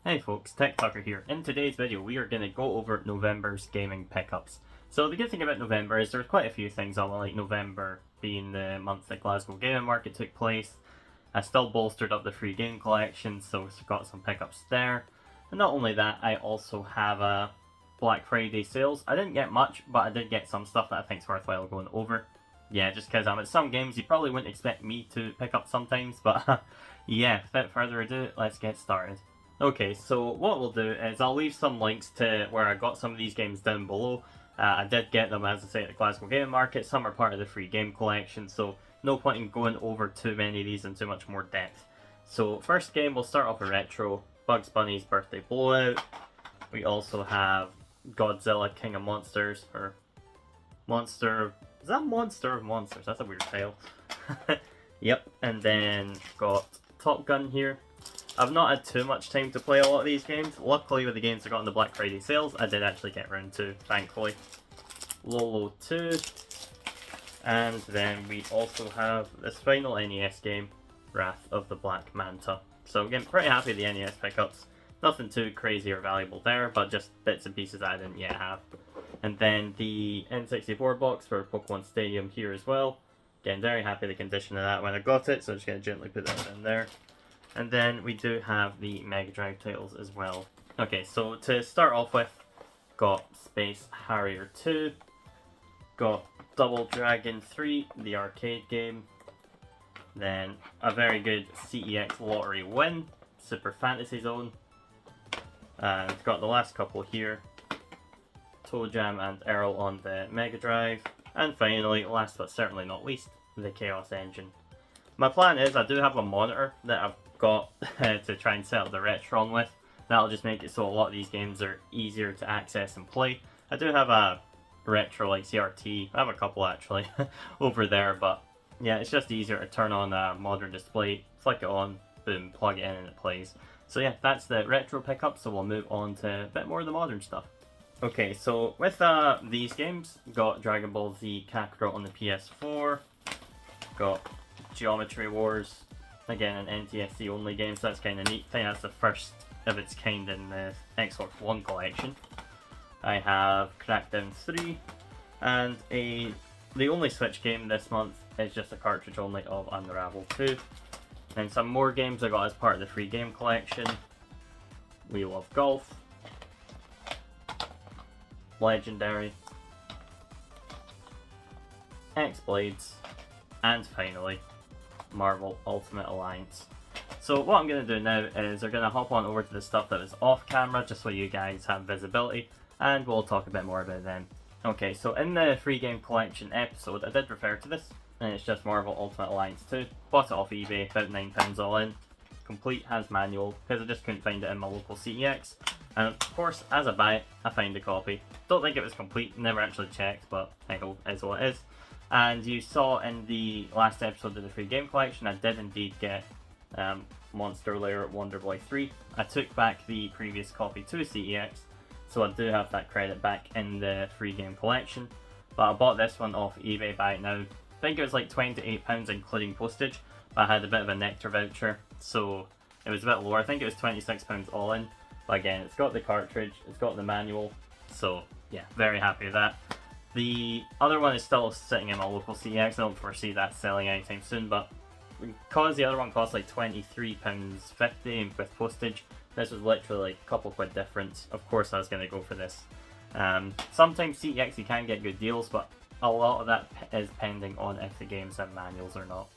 Hey folks, TechTucker here. In today's video we are going to go over November's gaming pickups. So the good thing about November is there's quite a few things on, like November being the month that Glasgow Gaming Market took place. I still bolstered up the free game collection, so we've got some pickups there. And not only that, I also have a Black Friday sales. I didn't get much, but I did get some stuff that I think is worthwhile going over. Yeah, just because I'm at some games you probably wouldn't expect me to pick up sometimes, but yeah, without further ado, let's get started. Okay, so what we'll do is I'll leave some links to where I got some of these games down below. I did get them, as I say, at the Glasgow Gaming Market. Some are part of the free game collection, so no point in going over too many of these in too much more depth. So first game, we'll start off with retro, Bugs Bunny's Birthday Blowout. We also have Godzilla King of Monsters, or Monster... Is that Monster of Monsters? That's a weird title. Yep, and then got Top Gun here. I've not had too much time to play a lot of these games. Luckily with the games I got in the Black Friday sales, I did actually get around to, thankfully. Lolo 2. And then we also have this final NES game, Wrath of the Black Manta. So again, pretty happy with the NES pickups. Nothing too crazy or valuable there, but just bits and pieces that I didn't yet have. And then the N64 box for Pokemon Stadium here as well. Again, very happy with the condition of that when I got it, so I'm just going to gently put that in there. And then we do have the Mega Drive titles as well. Okay, so to start off with, got Space Harrier 2, got Double Dragon 3, the arcade game, then a very good CEX Lottery win, Super Fantasy Zone, and got the last couple here, Toe Jam and Earl on the Mega Drive, and finally, last but certainly not least, the Chaos Engine. My plan is, I do have a monitor that I've got to try and set up the Retron with. That'll just make it so a lot of these games are easier to access and play. I do have a retro like CRT, I have a couple actually over there, but yeah, it's just easier to turn on a modern display, flick it on, boom, plug it in and it plays. So yeah, that's the retro pickup, so we'll move on to a bit more of the modern stuff. Okay, so with these games, got Dragon Ball Z Kakarot on the PS4, got Geometry Wars, again an NTSC only game, so that's kind of neat. I think that's the first of its kind in the Xbox One collection. I have Crackdown 3, and the only Switch game this month is just a cartridge only of Unravel 2. And some more games I got as part of the free game collection. We Love Golf, Legendary, X-Blades, and finally Marvel Ultimate Alliance. So what I'm going to do now is we're going to hop on over to the stuff that was off camera just so you guys have visibility, and we'll talk a bit more about them. Okay, so in the free game collection episode I did refer to this, and it's just Marvel Ultimate Alliance 2. Bought it off eBay, about £9 all in. Complete, has manual, because I just couldn't find it in my local CEX. And of course, as I buy it, I find a copy. Don't think it was complete, never actually checked, but I know it is what it is. And you saw in the last episode of the free game collection, I did indeed get Monster Lair Wonder Boy 3. I took back the previous copy to CEX, so I do have that credit back in the free game collection. But I bought this one off eBay by now. I think it was like £28 including postage, but I had a bit of a Nectar voucher, so it was a bit lower. I think it was £26 all in. But again, it's got the cartridge, it's got the manual, so yeah, very happy with that. The other one is still sitting in my local CEX. I don't foresee that selling anytime soon, but because the other one cost like £23.50 with postage, this was literally like a couple quid difference. Of course I was going to go for this. Sometimes CEX you can get good deals, but a lot of that is pending on if the games have manuals or not.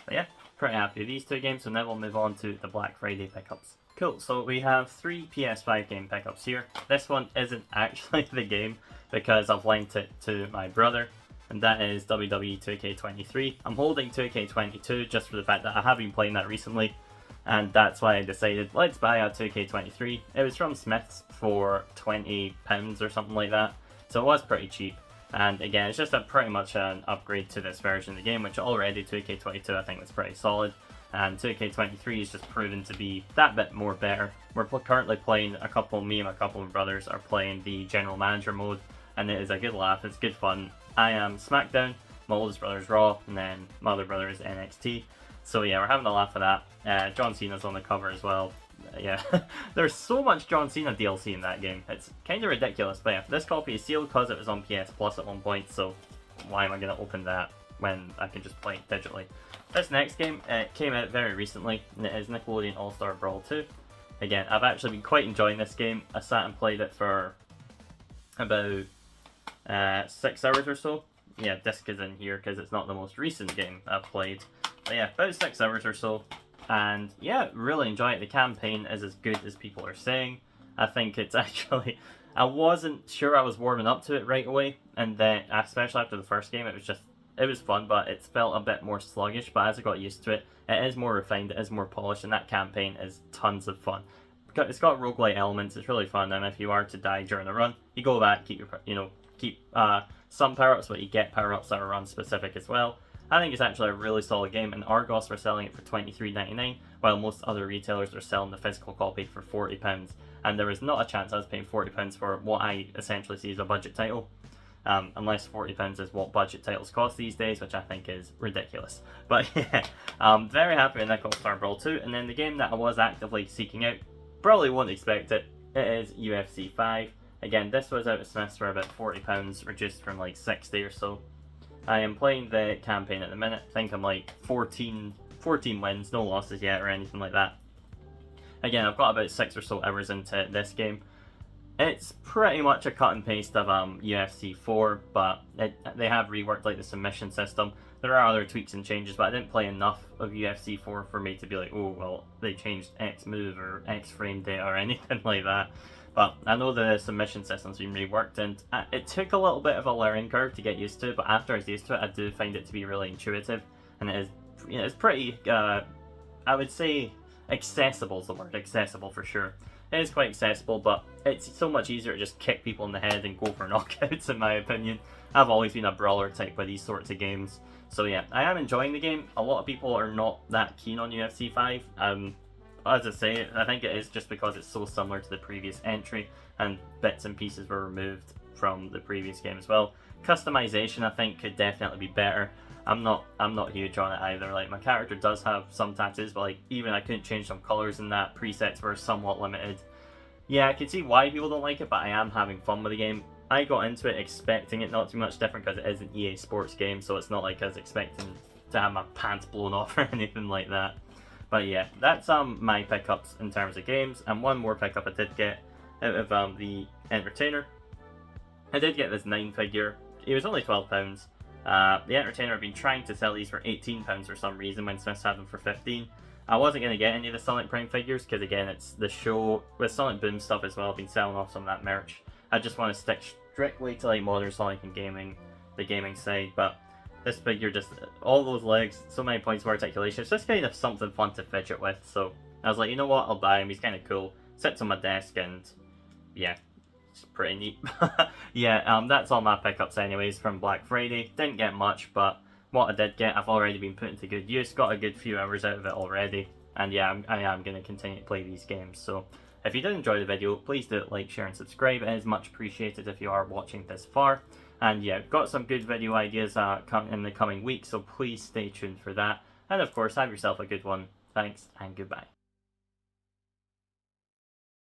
But yeah, pretty happy with these two games, so now we'll move on to the Black Friday pickups. Cool, so we have 3 PS5 game pickups here. This one isn't actually the game because I've linked it to my brother, and that is WWE 2K23. I'm holding 2K22 just for the fact that I have been playing that recently, and that's why I decided, let's buy a 2K23. It was from Smith's for £20 or something like that, so it was pretty cheap. And again, it's just pretty much an upgrade to this version of the game, which already 2K22 I think was pretty solid. And 2K23 is just proven to be that bit more better. We're currently playing me and a couple of brothers are playing the General Manager mode, and it is a good laugh, it's good fun. I am SmackDown, my oldest brother's Raw, and then my other brother is NXT. So yeah, we're having a laugh at that. John Cena's on the cover as well. yeah, there's so much John Cena DLC in that game. It's kind of ridiculous. But yeah, this copy is sealed because it was on PS Plus at one point, so why am I going to open that when I can just play it digitally? This next game came out very recently, and it is Nickelodeon All-Star Brawl 2. Again, I've actually been quite enjoying this game. I sat and played it for about 6 hours or so. Yeah, disc is in here because it's not the most recent game I've played. But yeah, about 6 hours or so. And yeah, really enjoy it. The campaign is as good as people are saying. I think it's actually... I wasn't sure I was warming up to it right away. And then, especially after the first game, it was fun, but it felt a bit more sluggish. But as I got used to it, it is more refined, it is more polished, and that campaign is tons of fun. It's got roguelite elements, it's really fun, and if you are to die during a run, you go back, keep some power-ups, but you get power-ups that are run specific as well. I think it's actually a really solid game, and Argos were selling it for $23.99, while most other retailers are selling the physical copy for £40. And there is not a chance I was paying £40 for what I essentially see as a budget title. Unless £40 is what budget titles cost these days, which I think is ridiculous. But yeah, I'm very happy with Nickel Star Brawl 2. And then the game that I was actively seeking out, probably won't expect it, it is UFC 5. Again, this was out of Smith's for about £40, reduced from like 60 or so. I am playing the campaign at the minute. I think I'm like 14 wins, no losses yet or anything like that. Again, I've got about 6 or so hours into this game. It's pretty much a cut and paste of UFC 4, but they have reworked like the submission system. There are other tweaks and changes, but I didn't play enough of UFC 4 for me to be like, oh, well, they changed X move or X frame data or anything like that. But I know the submission system's been reworked, and it took a little bit of a learning curve to get used to, but after I was used to it, I do find it to be really intuitive, and it is, it's pretty, I would say, accessible is the word, accessible for sure. It is quite accessible, but it's so much easier to just kick people in the head and go for knockouts, in my opinion. I've always been a brawler type with these sorts of games. So yeah, I am enjoying the game. A lot of people are not that keen on UFC 5. As I say, I think it is just because it's so similar to the previous entry, and bits and pieces were removed from the previous game as well. Customization, I think, could definitely be better. I'm not huge on it either. Like, my character does have some tattoos, but like, even I couldn't change some colors in that. Presets were somewhat limited. Yeah, I can see why people don't like it, but I am having fun with the game. I got into it expecting it not too much different because it is an EA Sports game, so it's not like I was expecting to have my pants blown off or anything like that. But yeah, that's my pickups in terms of games. And one more pickup I did get out of the Entertainer. I did get this 9 figure. It was only £12. The Entertainer have been trying to sell these for £18 for some reason when Smiths had them for $15. I wasn't going to get any of the Sonic Prime figures because, again, it's the show with Sonic Boom stuff as well. I've been selling off some of that merch. I just want to stick strictly to like modern Sonic and gaming, the gaming side. But this figure, just all those legs, so many points of articulation. It's just kind of something fun to fidget with. So I was like, you know what, I'll buy him. He's kind of cool. Sits on my desk, and yeah, it's pretty neat. Yeah, that's all my pickups anyways from Black Friday. Didn't get much, but what I did get, I've already been putting to good use. Got a good few hours out of it already. And yeah, I am going to continue to play these games. So if you did enjoy the video, please do like, share, and subscribe. It is much appreciated if you are watching this far. And yeah, got some good video ideas in the coming week, so please stay tuned for that. And of course, have yourself a good one. Thanks, and goodbye.